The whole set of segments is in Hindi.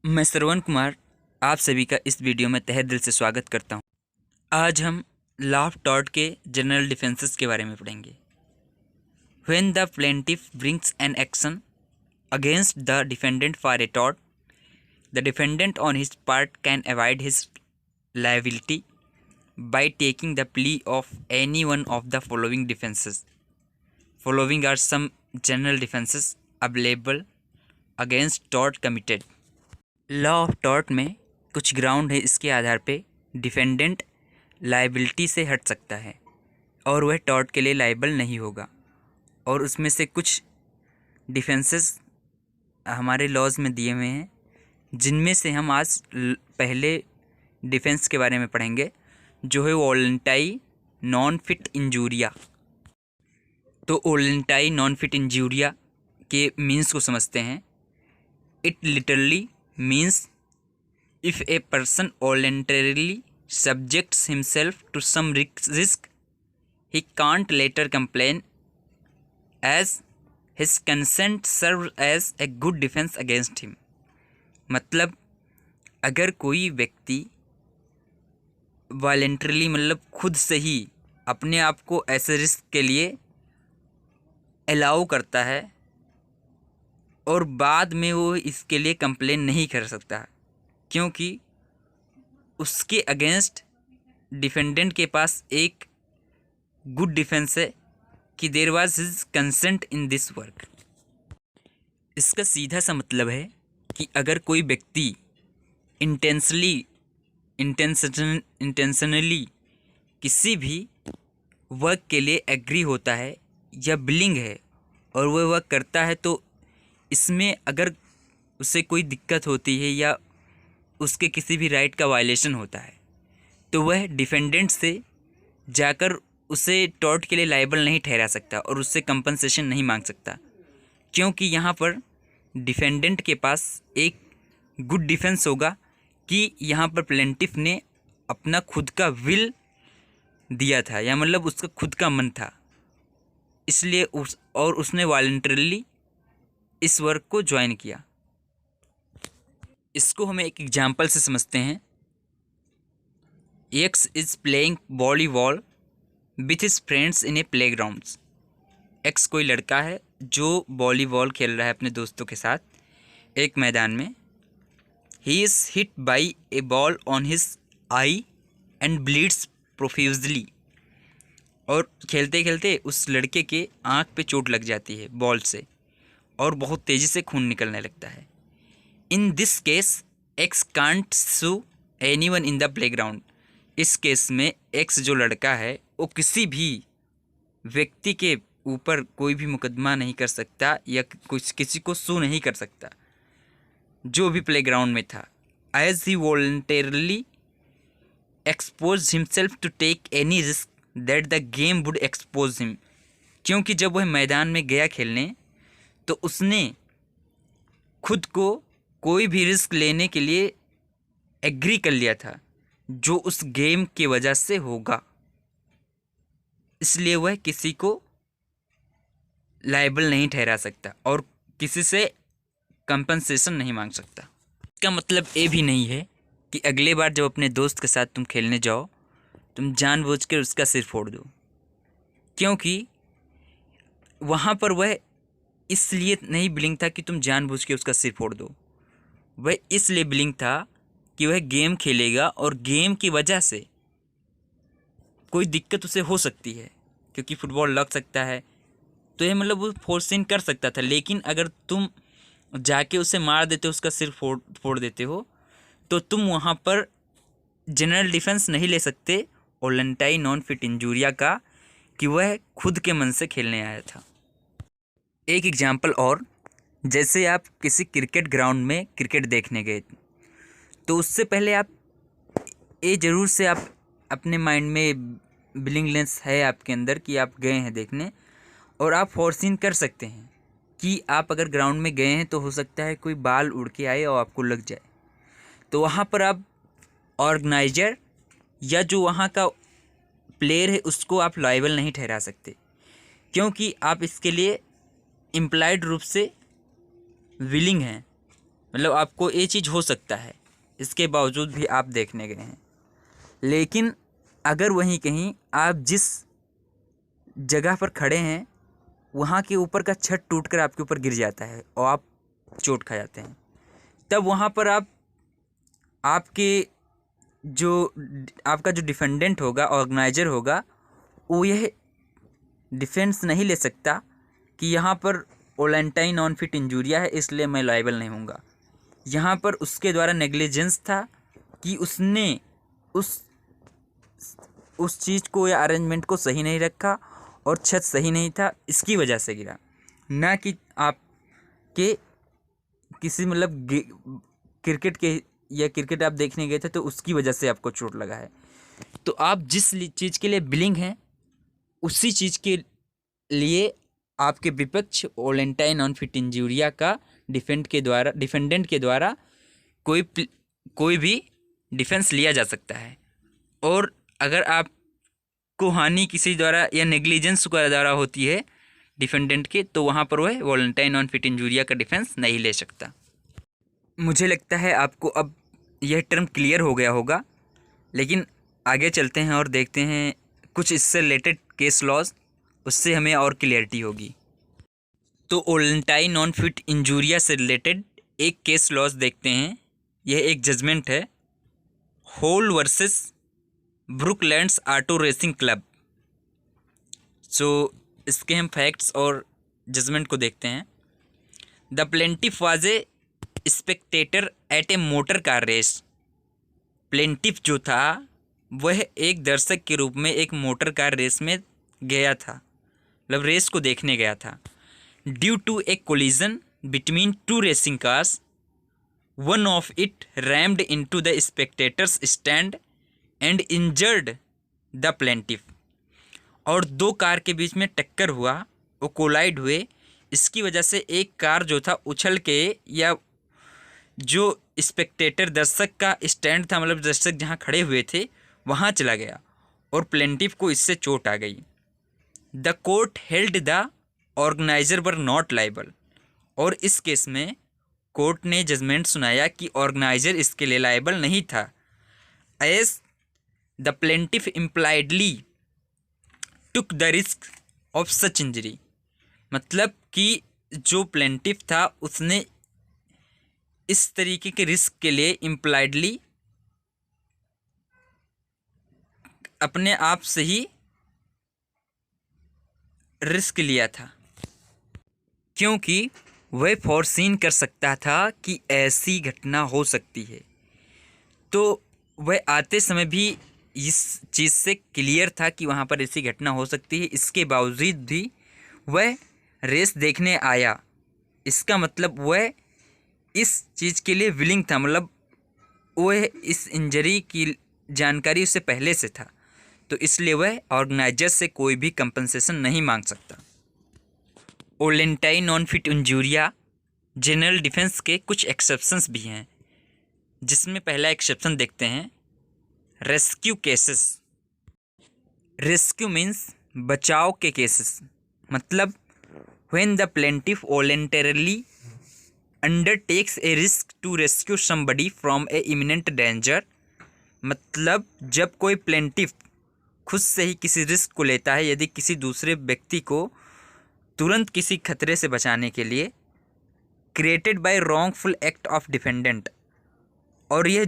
मैं श्रवण कुमार आप सभी का इस वीडियो में तहे दिल से स्वागत करता हूं। आज हम लॉ ऑफ टॉर्ट के जनरल डिफेंसेस के बारे में पढ़ेंगे। When the plaintiff brings an action against the defendant for a tort, the defendant on his part can avoid his liability by taking the plea of any one of the following defenses. Following are some general defenses available against tort committed. Law of tort में कुछ ग्राउंड है, इसके आधार पे डिफेंडेंट लाइबिलिटी से हट सकता है और वह टॉर्ट के लिए लाइबल नहीं होगा। और उसमें से कुछ डिफेंसेस हमारे लॉज में दिए हुए हैं, जिनमें से हम आज पहले डिफेंस के बारे में पढ़ेंगे, जो है वॉलंटारी नॉन फिट इंजूरिया। तो वॉलंटारी नॉन फिट इंजूरिया के मीन्स को समझते हैं। It literally means if a person voluntarily subjects himself to some risk, he can't later complain, as his consent serves as a good defense against him. मतलब अगर कोई व्यक्ति वॉलंटरली मतलब खुद से ही अपने आप को ऐसे रिस्क के लिए अलाउ करता है और बाद में वो इसके लिए कंप्लेन नहीं कर सकता, क्योंकि उसके अगेंस्ट डिफेंडेंट के पास एक गुड डिफेंस है कि there was his consent in this work. इसका सीधा सा मतलब है कि अगर कोई व्यक्ति इंटेंशनली किसी भी वर्क के लिए एग्री होता है या बिलिंग है और वह वर्क करता है, तो इसमें अगर उसे कोई दिक्कत होती है या उसके किसी भी राइट का वायलेशन होता है, तो वह डिफेंडेंट से जाकर उसे टॉर्ट के लिए लायबल नहीं ठहरा सकता और उससे कंपनसेशन नहीं मांग सकता, क्योंकि यहाँ पर डिफेंडेंट के पास एक गुड डिफेंस होगा कि यहाँ पर प्लेंटिफ ने अपना खुद का विल दिया था, या मतलब उसका खुद का मन था, इसलिए उसने वॉलंटरली इस वर्क को ज्वाइन किया। इसको हमें एक एग्जाम्पल से समझते हैं। X is playing volleyball with his friends in A playground. X कोई लड़का है जो वॉलीबॉल खेल रहा है अपने दोस्तों के साथ एक मैदान में। He is hit by A ball on his I and bleeds profusely. और खेलते खेलते उस लड़के के आँख पे चोट लग जाती है बॉल से और बहुत तेज़ी से खून निकलने लगता है। In this case X can't sue anyone in the playground. इस केस में एक्स जो लड़का है वो किसी भी व्यक्ति के ऊपर कोई भी मुकदमा नहीं कर सकता या कुछ किसी को सू नहीं कर सकता जो भी प्लेग्राउंड में था, as he voluntarily expose himself to take any risk that the game would expose him. क्योंकि जब वह मैदान में गया खेलने, तो उसने खुद को कोई भी रिस्क लेने के लिए एग्री कर लिया था जो उस गेम की वजह से होगा, इसलिए वह किसी को लायबल नहीं ठहरा सकता और किसी से कंपनसेशन नहीं मांग सकता। इसका मतलब ये भी नहीं है कि अगले बार जब अपने दोस्त के साथ तुम खेलने जाओ तुम जानबूझकर उसका सिर फोड़ दो, क्योंकि वहाँ पर वह इसलिए नहीं बिलिंग था कि तुम जानबूझ के उसका सिर फोड़ दो, वह इसलिए बिलिंग था कि वह गेम खेलेगा और गेम की वजह से कोई दिक्कत उसे हो सकती है, क्योंकि फुटबॉल लग सकता है, तो ये मतलब वो फोर्सिंग कर सकता था। लेकिन अगर तुम जाके उसे मार देते हो, उसका सिर फोड़ देते हो, तो तुम वहाँ पर जनरल डिफेंस नहीं ले सकते वॉलंटरी नॉन फिट इंजूरिया का, कि वह खुद के मन से खेलने आया था। एक एग्जाम्पल और, जैसे आप किसी क्रिकेट ग्राउंड में क्रिकेट देखने गए, तो उससे पहले आप ये ज़रूर से आप अपने माइंड में बिलिंगनेस है आपके अंदर कि आप गए हैं देखने, और आप फोर्सिंग कर सकते हैं कि आप अगर ग्राउंड में गए हैं तो हो सकता है कोई बाल उड़ के आए और आपको लग जाए, तो वहाँ पर आप ऑर्गेनाइजर या जो वहाँ का प्लेयर है उसको आप लायबल नहीं ठहरा सकते, क्योंकि आप इसके लिए इम्प्लाइड रूप से विलिंग हैं मतलब आपको ये चीज़ हो सकता है, इसके बावजूद भी आप देखने गए हैं। लेकिन अगर वहीं कहीं आप जिस जगह पर खड़े हैं वहाँ के ऊपर का छत टूटकर आपके ऊपर गिर जाता है और आप चोट खा जाते हैं, तब वहाँ पर आपके जो आपका जो डिफेंडेंट होगा, ऑर्गेनाइजर होगा, वो यह डिफेंस नहीं ले सकता कि यहाँ पर वॉलेंटाइन नॉन फिट इंजूरिया है इसलिए मैं लायबल नहीं हूँगा। यहाँ पर उसके द्वारा नेग्लिजेंस था कि उसने उस चीज़ को या अरेंजमेंट को सही नहीं रखा और छत सही नहीं था, इसकी वजह से गिरा, ना कि आपके किसी मतलब क्रिकेट के या क्रिकेट आप देखने गए थे तो उसकी वजह से आपको चोट लगा है। तो आप जिस चीज़ के लिए बिलिंग हैं उसी चीज़ के लिए आपके विपक्ष वॉलेंटाइन नॉन फिट इंजूरिया का डिफेंडेंट के द्वारा कोई भी डिफेंस लिया जा सकता है। और अगर आपको हानि किसी द्वारा या नेग्लिजेंस के द्वारा होती है डिफेंडेंट के, तो वहाँ पर वह वॉलेंटाइन नॉन फिट इंजूरिया का डिफेंस नहीं ले सकता। मुझे लगता है आपको अब यह टर्म क्लियर हो गया होगा, लेकिन आगे चलते हैं और देखते हैं कुछ इससे रिलेटेड केस लॉज, उससे हमें और क्लियरिटी होगी। तो वॉलेंटाइन नॉन फिट इंजूरिया से रिलेटेड एक केस लॉज देखते हैं। यह एक जजमेंट है, Hall versus Brooklands auto racing club. So इसके हम फैक्ट्स और जजमेंट को देखते हैं। The plaintiff was a spectator at a motor car race. Plaintiff जो था वह एक दर्शक के रूप में एक मोटर कार रेस में गया था, मतलब रेस को देखने गया था। Due to a collision between two racing cars, one of it rammed into the spectators stand and injured the plaintiff. और दो कार के बीच में टक्कर हुआ, वो कोलाइड हुए, इसकी वजह से एक कार जो था उछल के, या जो स्पेक्टेटर दर्शक का स्टैंड था, मतलब दर्शक जहाँ खड़े हुए थे वहाँ चला गया और प्लेंटिफ को इससे चोट आ गई। The court held the organiser were not liable. और इस केस में कोर्ट ने जजमेंट सुनाया कि ऑर्गेनाइजर इसके लिए लाइबल नहीं था, as the plaintiff impliedly took the risk of such injury. मतलब कि जो प्लेंटिफ था उसने इस तरीके के रिस्क के लिए इम्प्लाइडली अपने आप से ही रिस्क लिया था, क्योंकि वह फोरसीन कर सकता था कि ऐसी घटना हो सकती है। तो वह आते समय भी इस चीज़ से क्लियर था कि वहाँ पर ऐसी घटना हो सकती है, इसके बावजूद भी वह रेस देखने आया। इसका मतलब वह इस चीज़ के लिए विलिंग था, मतलब वह इस इंजरी की जानकारी उससे पहले से था, तो इसलिए वह ऑर्गेनाइजर से कोई भी कंपनसेशन नहीं मांग सकता। Volenti non fit injuria general defence के कुछ एक्सेप्शंस भी हैं, जिसमें पहला एक्सेप्शन देखते हैं, रेस्क्यू केसेस। रेस्क्यू मीन्स बचाव के केसेस, मतलब when the plaintiff voluntarily undertakes a risk to rescue somebody from an imminent danger. मतलब जब कोई प्लेंटिफ खुद से ही किसी रिस्क को लेता है, यदि किसी दूसरे व्यक्ति को तुरंत किसी खतरे से बचाने के लिए, created by wrongful act of defendant. और ये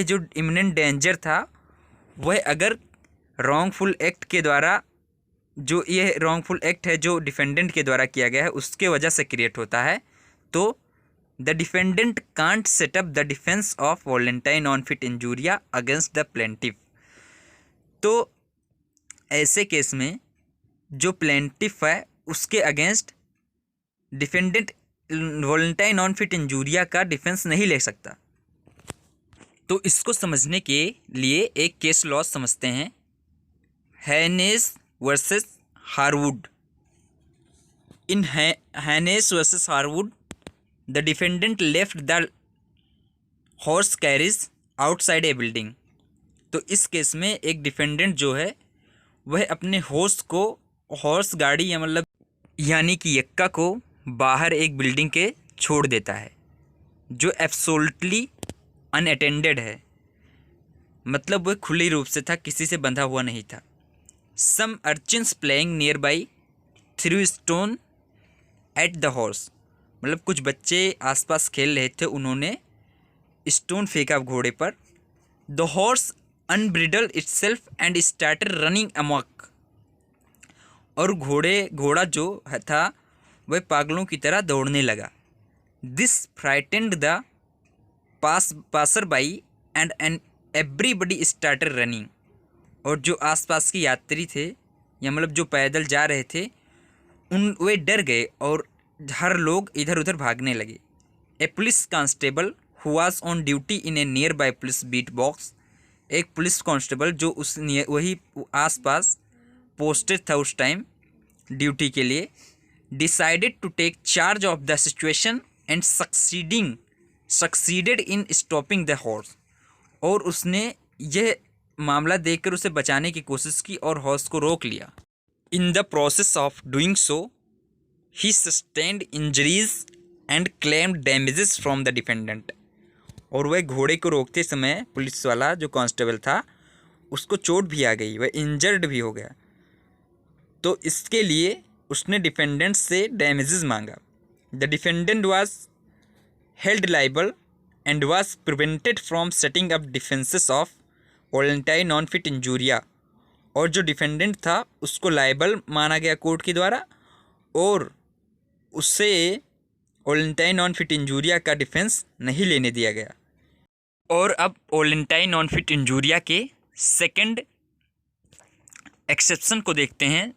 जो इमिनेंट डेंजर था वह अगर रॉन्गफुल एक्ट के द्वारा, जो ये रॉन्गफुल एक्ट है जो डिफेंडेंट के द्वारा किया गया है उसके वजह से क्रिएट होता है, तो the defendant can't set up the defence of volenti non fit injuria against the plaintiff. तो ऐसे केस में जो प्लेंटिफ है उसके against defendant volenti non fit injuria का डिफेंस नहीं ले सकता। तो इसको समझने के लिए एक केस लॉ समझते हैं, Haynes versus Harwood. In Haynes versus Harwood the defendant left the horse carriage outside a building. तो इस केस में एक डिफेंडेंट जो है वह अपने हॉर्स गाड़ी या मतलब यानी कि यक्का को बाहर एक बिल्डिंग के छोड़ देता है। जो एब्सोल्युटली अनअटेंडेड है, मतलब वह खुली रूप से था, किसी से बंधा हुआ नहीं था। Some urchins playing nearby threw stone at the horse, मतलब कुछ बच्चे आसपास खेल रहे थे, उन्होंने स्टोन फेंका घोड़े पर। The horse unbridle itself and started running amok, और घोड़ा जो था वह पागलों की तरह दौड़ने लगा। This frightened the passer by and everybody started running, और जो आसपास के यात्री थे या मतलब जो पैदल जा रहे थे वे डर गए और हर लोग इधर उधर भागने लगे। A police constable who was on duty in a nearby police beat box, एक पुलिस कांस्टेबल जो उस वही आसपास पोस्टेड था उस टाइम ड्यूटी के लिए, decided to take charge of the situation and succeeded in stopping the horse, और उसने यह मामला देखकर उसे बचाने की कोशिश की और हॉर्स को रोक लिया। In the process of doing so he sustained injuries and claimed damages from the defendant, और वह घोड़े को रोकते समय पुलिस वाला जो कांस्टेबल था उसको चोट भी आ गई, वह इंजर्ड भी हो गया, तो इसके लिए उसने डिफेंडेंट से डैमेजेस मांगा। The defendant was held liable and was prevented from setting up defences of voluntary non fit injuria, और जो डिफेंडेंट था उसको लाइबल माना गया कोर्ट के द्वारा और उससे वॉलंटरी नॉन फिट इंजूरिया का डिफेंस नहीं लेने दिया गया। और अब वॉलंटरी नॉन फिट इंजूरिया के सेकंड एक्सेप्शन को देखते हैं,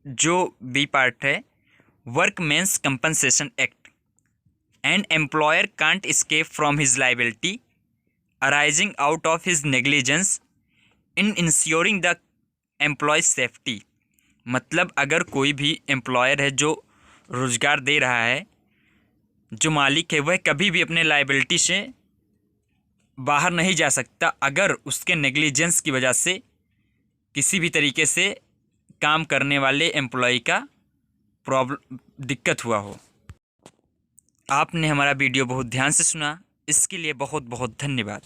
जो बी पार्ट है। Workmen's compensation act, an employer can't escape from his liability arising out of his negligence in insuring the employees safety, मतलब अगर कोई भी एम्प्लॉयर है जो रोज़गार दे रहा है, जो मालिक है, वह कभी भी अपने लाइबिलिटी से बाहर नहीं जा सकता अगर उसके नेग्लिजेंस की वजह से किसी भी तरीके से काम करने वाले एम्प्लॉय का दिक्कत हुआ हो। आपने हमारा वीडियो बहुत ध्यान से सुना, इसके लिए बहुत बहुत धन्यवाद।